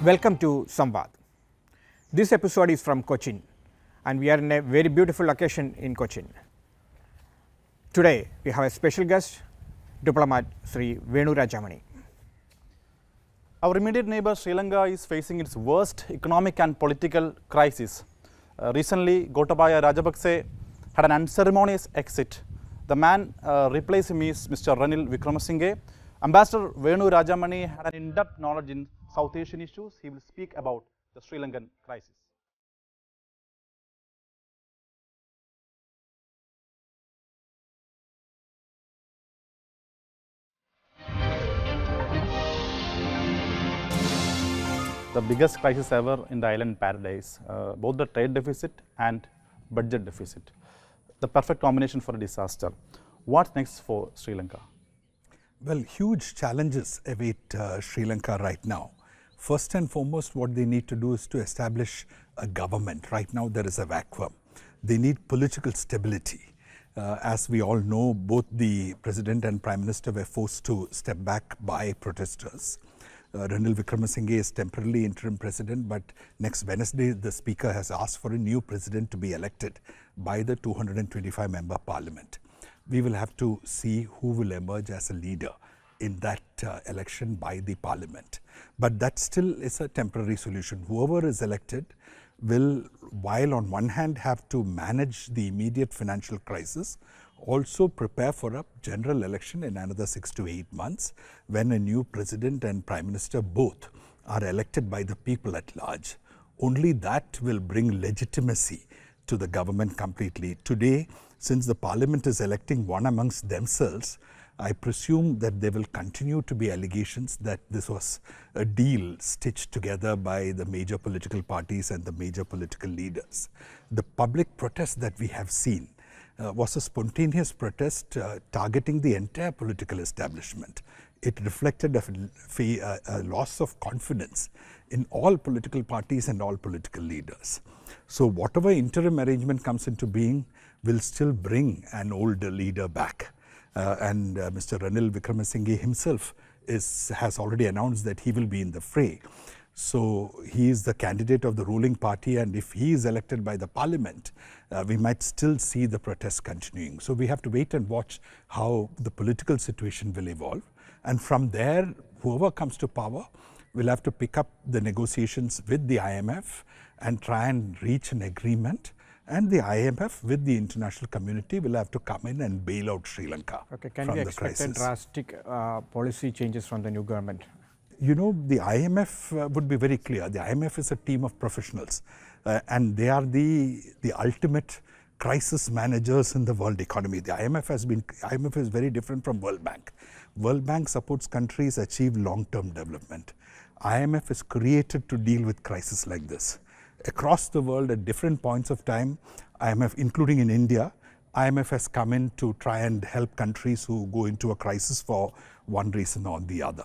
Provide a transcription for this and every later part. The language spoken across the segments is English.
Welcome to Samvad. This episode is from Cochin, and we are in a very beautiful location in Cochin. Today we have a special guest, diplomat Sri Venu Rajamony. Our immediate neighbor Sri Lanka is facing its worst economic and political crisis. Recently, Gotabaya Rajapakse had an unceremonious exit. The man replacing him is Mr. Ranil Wickremesinghe. Ambassador Venu Rajamony had an in-depth knowledge in South Asian issues. He will speak about the Sri Lankan crisis. The biggest crisis ever in the island paradise, both the trade deficit and budget deficit. The perfect combination for a disaster. What's next for Sri Lanka? Well, huge challenges await Sri Lanka right now. First and foremost, what they need to do is to establish a government. Right now, there is a vacuum. They need political stability. As we all know, both the President and Prime Minister were forced to step back by protesters. Ranil Wickremesinghe is temporarily interim president, but next Wednesday, the Speaker has asked for a new president to be elected by the 225-member parliament. We will have to see who will emerge as a leader in that election by the parliament. But that still is a temporary solution. Whoever is elected will, while on one hand have to manage the immediate financial crisis, also prepare for a general election in another 6 to 8 months when a new president and prime minister both are elected by the people at large. Only that will bring legitimacy to the government completely. Today, since the parliament is electing one amongst themselves, I presume that there will continue to be allegations that this was a deal stitched together by the major political parties and the major political leaders. The public protest that we have seen was a spontaneous protest targeting the entire political establishment. It reflected a loss of confidence in all political parties and all political leaders. So whatever interim arrangement comes into being will still bring an older leader back. Mr. Ranil Wickremesinghe himself has already announced that he will be in the fray. So he is the candidate of the ruling party, and if he is elected by the parliament, we might still see the protests continuing. So we have to wait and watch how the political situation will evolve. And from there, whoever comes to power will have to pick up the negotiations with the IMF and try and reach an agreement. And the IMF with the international community will have to come in and bail out Sri Lanka from the crisis. Can we expect drastic policy changes from the new government? You know, the IMF would be very clear. The IMF is a team of professionals and they are the ultimate crisis managers in the world economy. The IMF is very different from World Bank. World Bank supports countries achieve long-term development. IMF is created to deal with crises like this. Across the world at different points of time, IMF, including in India, IMF has come in to try and help countries who go into a crisis for one reason or the other.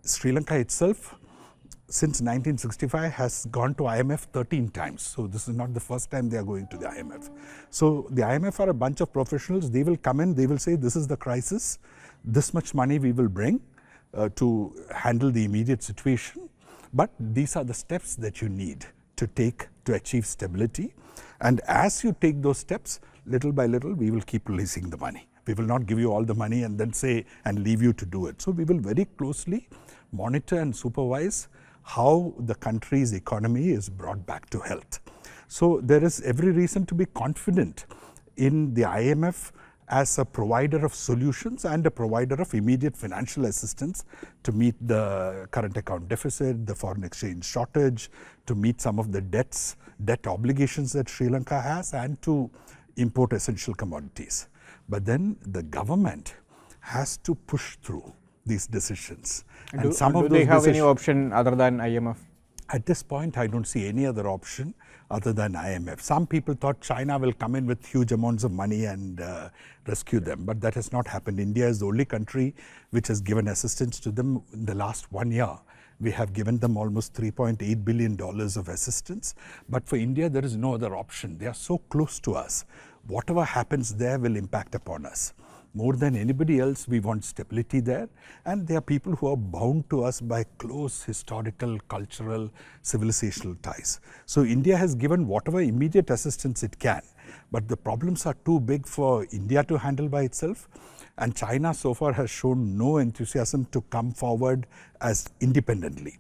Sri Lanka itself, since 1965, has gone to IMF 13 times. So this is not the first time they are going to the IMF. So the IMF are a bunch of professionals. They will come in, they will say, this is the crisis, this much money we will bring to handle the immediate situation. But these are the steps that you need to take to achieve stability. And as you take those steps, little by little, we will keep releasing the money. We will not give you all the money and then say and leave you to do it. So we will very closely monitor and supervise how the country's economy is brought back to health. So there is every reason to be confident in the IMF as a provider of solutions and a provider of immediate financial assistance to meet the current account deficit, the foreign exchange shortage, to meet some of the debt obligations that Sri Lanka has, and to import essential commodities. But then the government has to push through these decisions. And do they have any option other than IMF? At this point, I don't see any other option other than IMF. Some people thought China will come in with huge amounts of money and rescue them, but that has not happened. India is the only country which has given assistance to them in the last 1 year. We have given them almost $3.8 billion of assistance. But for India, there is no other option. They are so close to us. Whatever happens there will impact upon us. More than anybody else, we want stability there, and there are people who are bound to us by close historical, cultural, civilizational ties. So India has given whatever immediate assistance it can, but the problems are too big for India to handle by itself, and China so far has shown no enthusiasm to come forward as independently.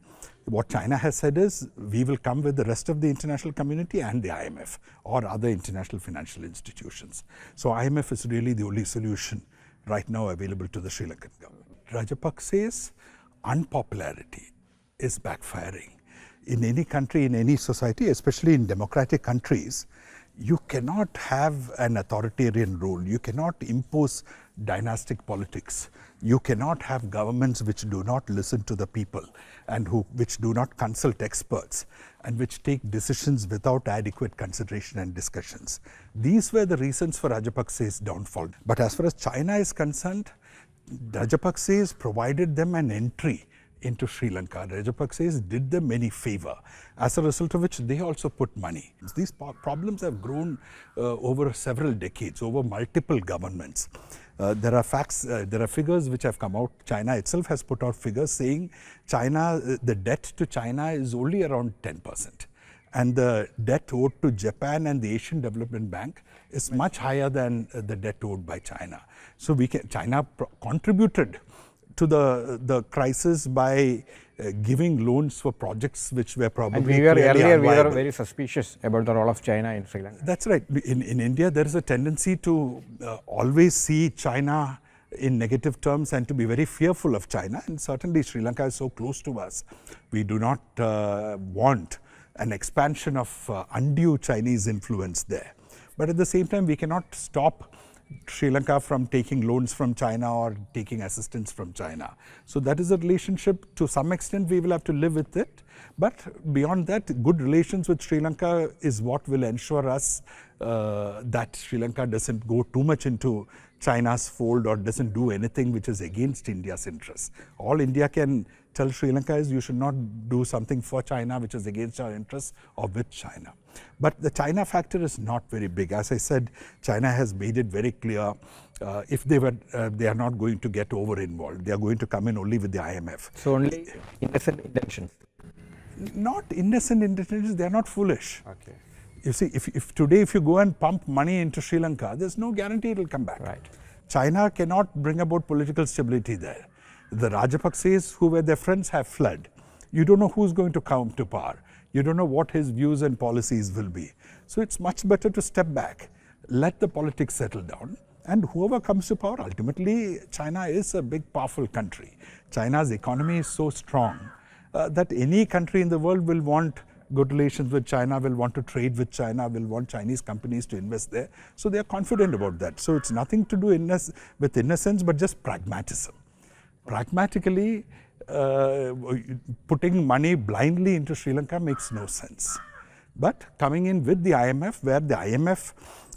What China has said is, we will come with the rest of the international community and the IMF or other international financial institutions. So IMF is really the only solution right now available to the Sri Lankan government. Rajapakse's unpopularity is backfiring. In any country, in any society, especially in democratic countries, you cannot have an authoritarian rule. You cannot impose dynastic politics. You cannot have governments which do not listen to the people and which do not consult experts and which take decisions without adequate consideration and discussions. These were the reasons for Rajapakse's downfall. But as far as China is concerned, Rajapakse provided them an entry into Sri Lanka. Rajapakse did them any favor, as a result of which they also put money. These problems have grown over several decades, over multiple governments. There are figures which have come out. China itself has put out figures saying the debt to China is only around 10%. And the debt owed to Japan and the Asian Development Bank is much higher than the debt owed by China. So China contributed to the crisis by giving loans for projects which were probably earlier we were very suspicious about the role of China in Sri Lanka. That's right. In India, there is a tendency to always see China in negative terms and to be very fearful of China. And certainly Sri Lanka is so close to us. We do not want an expansion of undue Chinese influence there. But at the same time, we cannot stop Sri Lanka from taking loans from China or taking assistance from China. So that is a relationship. To some extent we will have to live with it, but beyond that, good relations with Sri Lanka is what will ensure us that Sri Lanka doesn't go too much into China's fold or doesn't do anything which is against India's interests. All India can tell Sri Lanka is, you should not do something for China which is against our interests or with China. But the China factor is not very big. As I said, China has made it very clear if they are not going to get over involved. They are going to come in only with the IMF. So only innocent intentions. Not innocent intentions. They are not foolish. Okay. You see, if today if you go and pump money into Sri Lanka, there's no guarantee it will come back. Right. China cannot bring about political stability there. The Rajapakses, who were their friends, have fled. You don't know who's going to come to power. You don't know what his views and policies will be. So it's much better to step back, let the politics settle down, and whoever comes to power, ultimately China is a big, powerful country. China's economy is so strong that any country in the world will want good relations with China, will want to trade with China, will want Chinese companies to invest there. So they are confident about that. So it's nothing to do with innocence, but just pragmatism. Pragmatically, putting money blindly into Sri Lanka makes no sense. But coming in with the IMF, where the IMF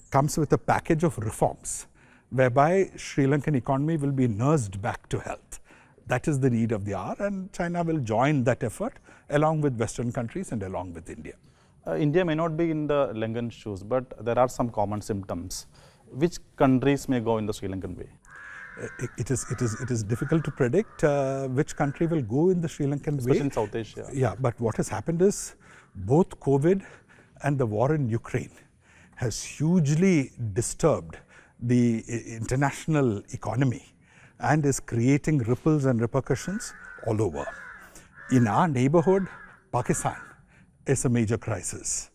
comes with a package of reforms, whereby Sri Lankan economy will be nursed back to health. That is the need of the hour, and China will join that effort along with Western countries and along with India. India may not be in the Lankan shoes, but there are some common symptoms. Which countries may go in the Sri Lankan way? It is difficult to predict which country will go in the Sri Lankan way. Especially in South Asia. Yeah, but what has happened is both COVID and the war in Ukraine has hugely disturbed the international economy and is creating ripples and repercussions all over. In our neighborhood, Pakistan is a major crisis.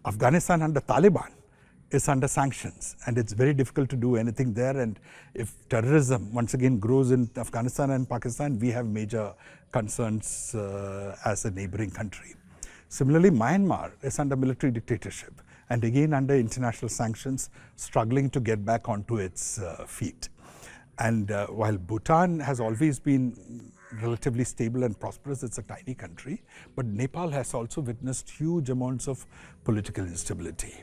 Afghanistan under Taliban is under sanctions, and it's very difficult to do anything there. And if terrorism once again grows in Afghanistan and Pakistan, we have major concerns as a neighboring country. Similarly, Myanmar is under military dictatorship and again under international sanctions, struggling to get back onto its feet. And while Bhutan has always been relatively stable and prosperous, it's a tiny country, but Nepal has also witnessed huge amounts of political instability.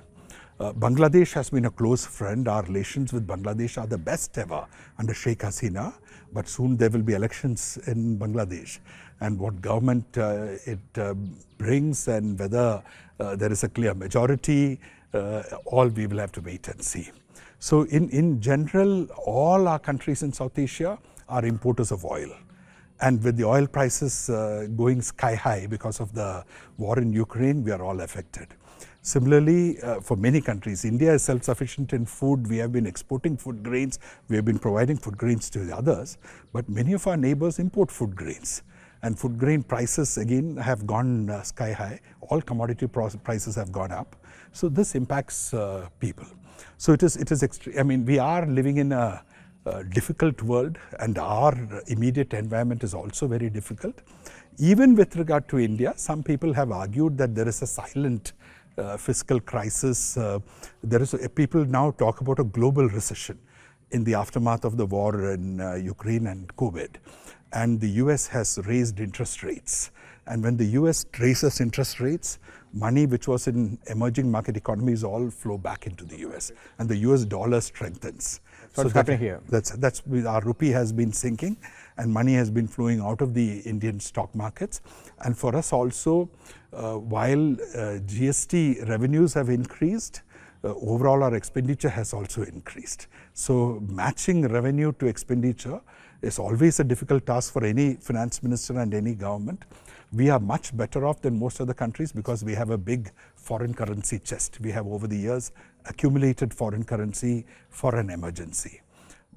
Bangladesh has been a close friend. Our relations with Bangladesh are the best ever under Sheikh Hasina, but soon there will be elections in Bangladesh. And what government it brings and whether there is a clear majority, all we will have to wait and see. So in general, all our countries in South Asia are importers of oil. And with the oil prices going sky high because of the war in Ukraine, we are all affected. Similarly, for many countries, India is self-sufficient in food. We have been exporting food grains. We have been providing food grains to the others. But many of our neighbors import food grains. And food grain prices, again, have gone sky high. All commodity prices have gone up. So this impacts people. So it is extreme. I mean, we are living in a difficult world, and our immediate environment is also very difficult. Even with regard to India, some people have argued that there is a silent fiscal crisis. People now talk about a global recession in the aftermath of the war in Ukraine and COVID. And the US has raised interest rates. And when the US raises interest rates, money which was in emerging market economies all flow back into the US. And the US dollar strengthens. So what's happening here? That's our rupee has been sinking, and money has been flowing out of the Indian stock markets. And for us also, while GST revenues have increased, overall our expenditure has also increased. So matching revenue to expenditure is always a difficult task for any finance minister and any government. We are much better off than most other countries because we have a big foreign currency chest. We have over the years accumulated foreign currency for an emergency.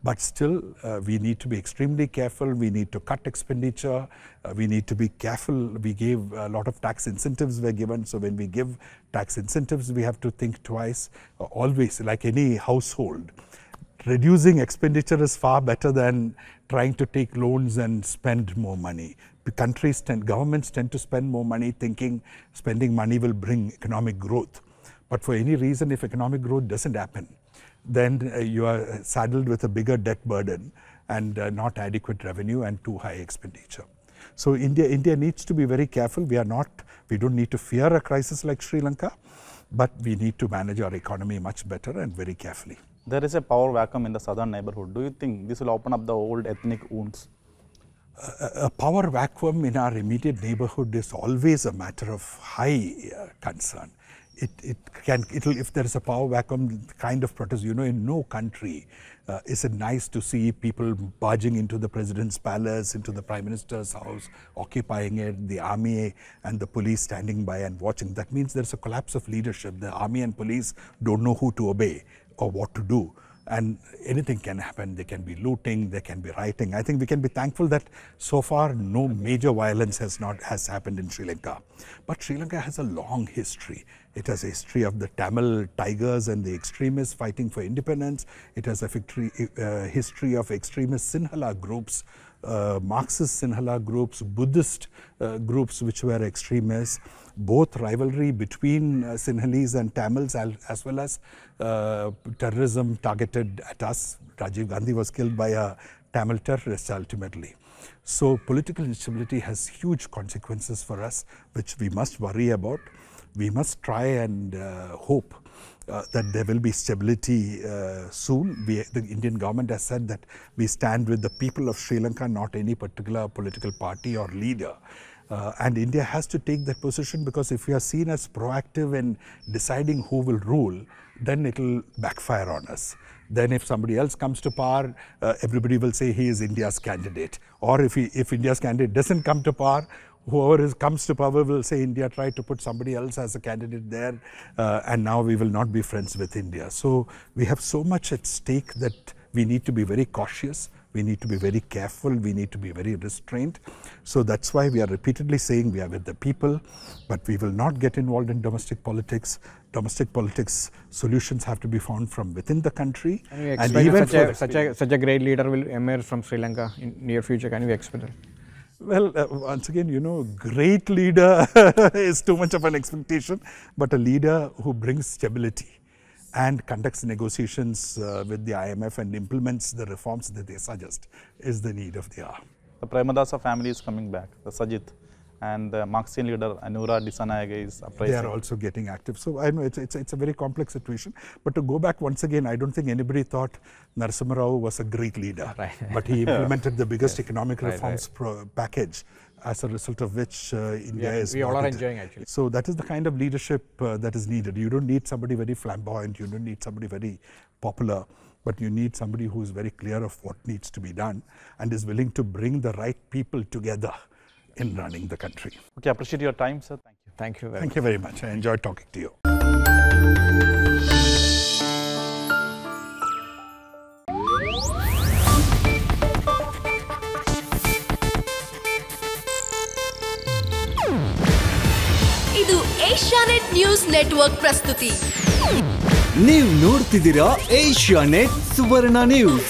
But still, we need to be extremely careful. We need to cut expenditure. We need to be careful. We gave a lot of tax incentives were given. So when we give tax incentives, we have to think twice. Always, like any household, reducing expenditure is far better than trying to take loans and spend more money. Governments tend to spend more money thinking spending money will bring economic growth. But for any reason, if economic growth doesn't happen, then you are saddled with a bigger debt burden and not adequate revenue and too high expenditure. So India needs to be very careful. We don't need to fear a crisis like Sri Lanka, but we need to manage our economy much better and very carefully. There is a power vacuum in the southern neighborhood. Do you think this will open up the old ethnic wounds? A power vacuum in our immediate neighborhood is always a matter of high concern. If there is a power vacuum, kind of protest, in no country is it nice to see people barging into the president's palace, into the prime minister's house, occupying it, the army and the police standing by and watching. That means there's a collapse of leadership. The army and police don't know who to obey or what to do. And anything can happen. There can be looting, there can be rioting. I think we can be thankful that so far no major violence has happened in Sri Lanka. But Sri Lanka has a long history. It has a history of the Tamil tigers and the extremists fighting for independence. It has a history of extremist Sinhala groups, Marxist Sinhala groups, Buddhist groups which were extremists, both rivalry between Sinhalese and Tamils as well as terrorism targeted at us. Rajiv Gandhi was killed by a Tamil terrorist ultimately. So political instability has huge consequences for us, which we must worry about. We must try and hope that there will be stability soon. The Indian government has said that we stand with the people of Sri Lanka, not any particular political party or leader. And India has to take that position, because if we are seen as proactive in deciding who will rule, then it will backfire on us. Then if somebody else comes to power, everybody will say he is India's candidate. Or if India's candidate doesn't come to power, whoever comes to power will say India tried to put somebody else as a candidate there, and now we will not be friends with India. So we have so much at stake that we need to be very cautious. We need to be very careful. We need to be very restrained. So that's why we are repeatedly saying we are with the people, but we will not get involved in domestic politics. Domestic politics solutions have to be found from within the country. Can you expect such a great leader will emerge from Sri Lanka in near future? Can you expect it? Well, once again, great leader is too much of an expectation, but a leader who brings stability and conducts negotiations with the IMF and implements the reforms that they suggest is the need of the hour. The Premadasa family is coming back, the Sajith. and the Marxian leader Anura Dissanayake is uprising. They are also getting active. So I know it's a very complex situation. But to go back once again, I don't think anybody thought Narasimha Rao was a great leader. Right. But he implemented the biggest economic reforms package, as a result of which India is. We all are enjoying actually. So that is the kind of leadership that is needed. You don't need somebody very flamboyant. You don't need somebody very popular. But you need somebody who is very clear of what needs to be done and is willing to bring the right people together in running the country. Okay, appreciate your time, sir. Thank you. Thank you very Thank you very much. I enjoyed talking to you. ಇದು Asianet news network ಪ್ರಸ್ತುತಿ. ನೀವು ನೋಡ್ತಿದ್ದೀರಾ Asianet ಸುವರ್ಣ news.